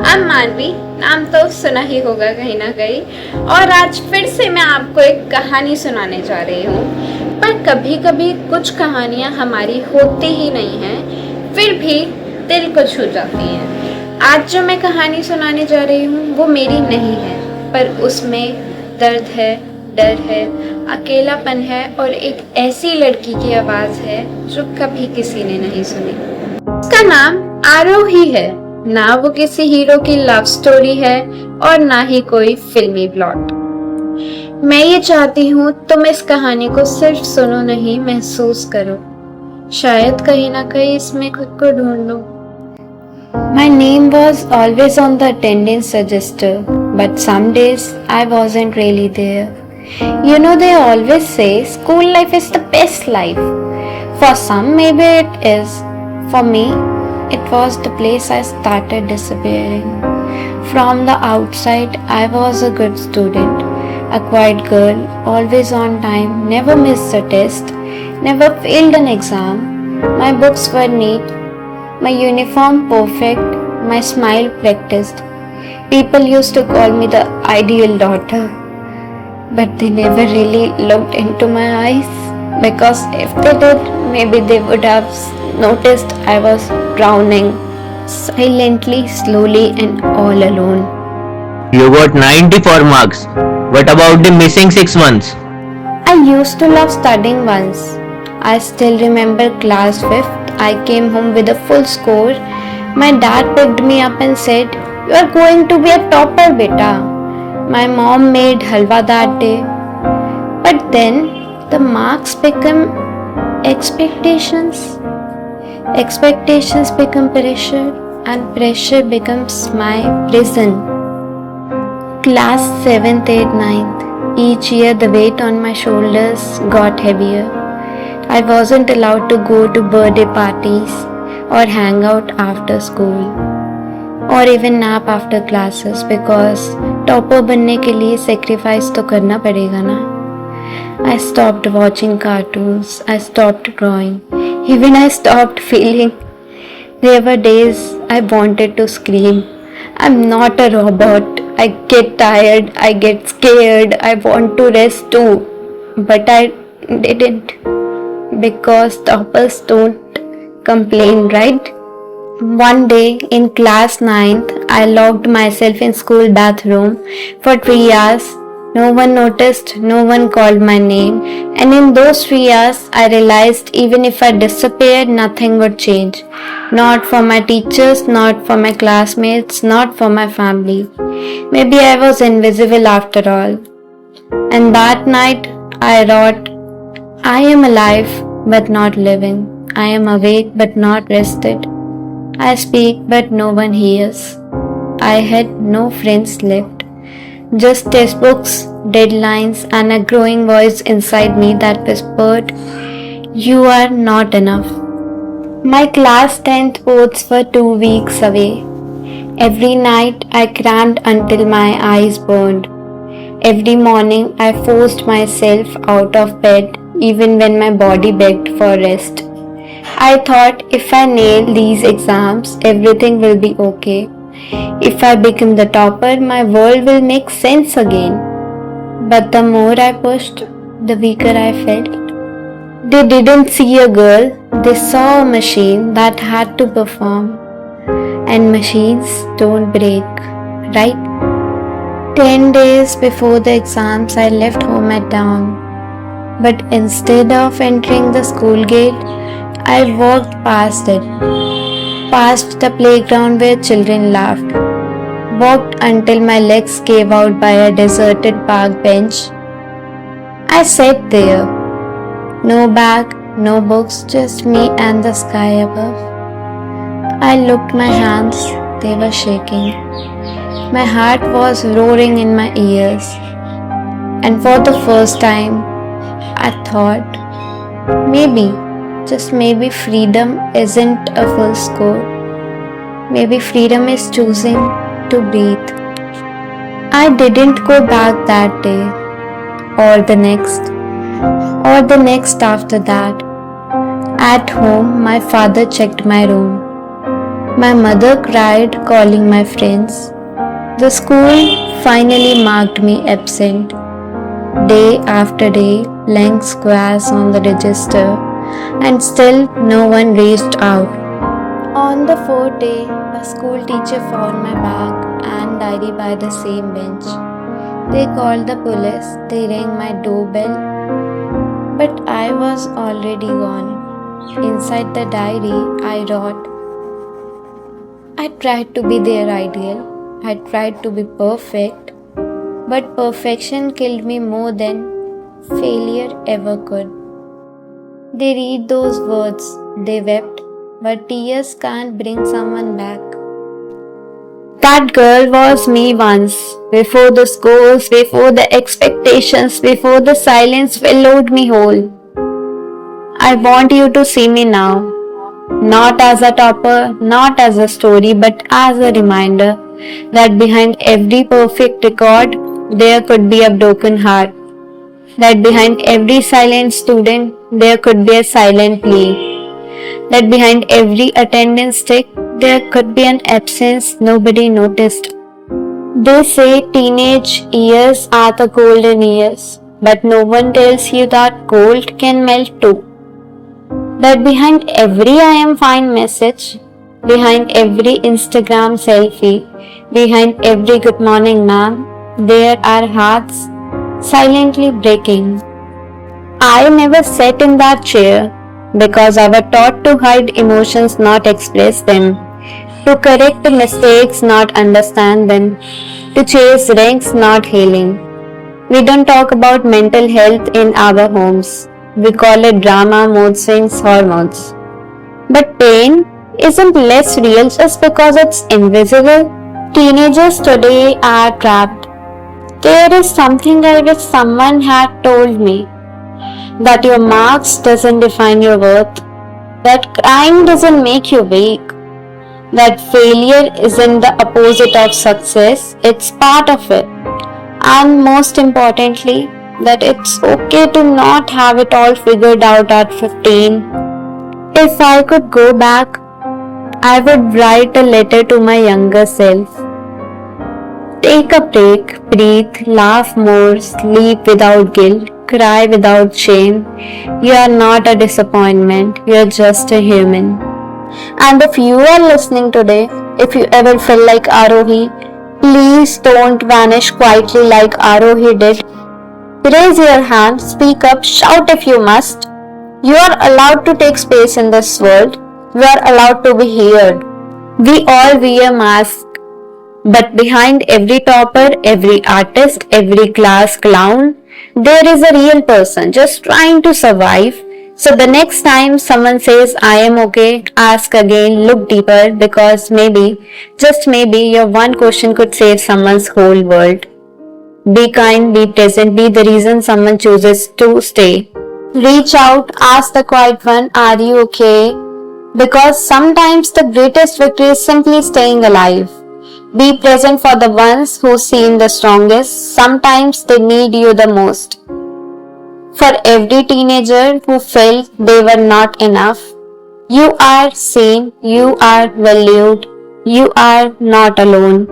I'm मानवी, नाम तो सुना ही होगा कहीं ना कहीं। और आज फिर से मैं आपको एक कहानी सुनाने जा रही हूँ। पर कभी कभी कुछ कहानियाँ हमारी होती ही नहीं हैं, फिर भी दिल को छू जाती हैं। आज जो मैं कहानी सुनाने जा रही हूँ वो मेरी नहीं है, पर उसमें दर्द है, डर है, अकेलापन है और एक ऐसी लड़की की आवाज़ है जो कभी किसी ने नहीं सुनी। उसका नाम आरोही है। ना वो किसी हीरो की लव स्टोरी है और ना ही कोई फिल्मी प्लॉट। मैं ये चाहती हूँ तुम इस कहानी को सिर्फ सुनो नहीं, महसूस करो। शायद कहीं ना कहीं इसमें खुद को ढूंढ लो। My name was always on the attendance register, but some days I wasn't really there. You know, they always say school life is the best life. For some, maybe it is. For me, it was the place I started disappearing. From the outside, I was a good student, a quiet girl, always on time, never missed a test, never failed an exam. My books were neat, my uniform perfect, my smile practiced. People used to call me the ideal daughter, but they never really looked into my eyes, because if they did, maybe they would have noticed I was drowning, silently, slowly, and all alone. You got 94 marks. What about the missing 6 months? I used to love studying once. I still remember class 5th. I came home with a full score. My dad picked me up and said, "You are going to be a topper, beta." My mom made halwa that day. But then the marks become expectations. Expectations become pressure, and pressure becomes my prison. Class 7th, 8th, 9th. Each year the weight on my shoulders got heavier. I wasn't allowed to go to birthday parties or hang out after school or even nap after classes, because topper बनने के लिए sacrifice तो करना पड़ेगा ना. I stopped watching cartoons. I stopped drawing. Even I stopped feeling. There were days I wanted to scream. I'm not a robot. I get tired. I get scared. I want to rest too. But I didn't. Because toppers don't complain, right? One day in class 9th, I locked myself in school bathroom for 3 hours. No one noticed, no one called my name, and in those 3 hours, I realized even if I disappeared, nothing would change. Not for my teachers, not for my classmates, not for my family. Maybe I was invisible after all. And that night, I wrote, I am alive but not living. I am awake but not rested. I speak but no one hears. I had no friends left. Just textbooks, deadlines, and a growing voice inside me that whispered, "You are not enough." My class 10th boards were 2 weeks away. Every night I crammed until my eyes burned. Every morning I forced myself out of bed even when my body begged for rest. I thought if I nail these exams, everything will be okay. If I become the topper, my world will make sense again. But the more I pushed, the weaker I felt. They didn't see a girl, they saw a machine that had to perform. And machines don't break, right? 10 days before the exams, I left home at dawn. But instead of entering the school gate, I walked past it, past the playground where children laughed, walked until my legs gave out by a deserted park bench. I sat there, no bag, no books, just me and the sky above. I looked my hands, they were shaking. My heart was roaring in my ears, and for the first time, I thought, maybe, just maybe, freedom isn't a full score. Maybe freedom is choosing to breathe. I didn't go back that day, or the next after that. At home, my father checked my room. My mother cried, calling my friends. The school finally marked me absent. Day after day, blank squares on the register, and still no one reached out. On the fourth day, a school teacher found my bag and diary by the same bench. They called the police, they rang my doorbell, but I was already gone. Inside the diary, I wrote, I tried to be their ideal, I tried to be perfect, but perfection killed me more than failure ever could. They read those words, they wept, but tears can't bring someone back. That girl was me once, before the scores, before the expectations, before the silence swallowed me whole. I want you to see me now, not as a topper, not as a story, but as a reminder that behind every perfect record, there could be a broken heart. That behind every silent student, there could be a silent plea. That behind every attendance tick, there could be an absence nobody noticed. They say teenage years are the golden years, but no one tells you that gold can melt too. That behind every I am fine message, behind every Instagram selfie, behind every good morning ma'am, there are hearts silently breaking. I never sat in that chair because I was taught to hide emotions, not express them, to correct mistakes, not understand them, to chase ranks, not healing. We don't talk about mental health in our homes. We call it drama, mood swings, hormones. But pain isn't less real just because it's invisible. Teenagers today are trapped. There is something I wish someone had told me, that your marks doesn't define your worth, that crying doesn't make you weak, that failure isn't the opposite of success, it's part of it. And most importantly, that it's okay to not have it all figured out at 15. If I could go back, I would write a letter to my younger self. Take a break, breathe, laugh more, sleep without guilt, cry without shame. You are not a disappointment, you are just a human. And if you are listening today, if you ever feel like Aarohi, please don't vanish quietly like Aarohi did. Raise your hand, speak up, shout if you must. You are allowed to take space in this world. You are allowed to be heard. We all wear masks, but behind every topper, every artist, every class clown, there is a real person just trying to survive. So the next time someone says, I am okay, ask again, look deeper, because maybe, just maybe, your one question could save someone's whole world. Be kind, be present, be the reason someone chooses to stay. Reach out, ask the quiet one, are you okay? Because sometimes the greatest victory is simply staying alive. Be present for the ones who seem the strongest. Sometimes they need you the most. For every teenager who felt they were not enough, you are seen, you are valued, you are not alone.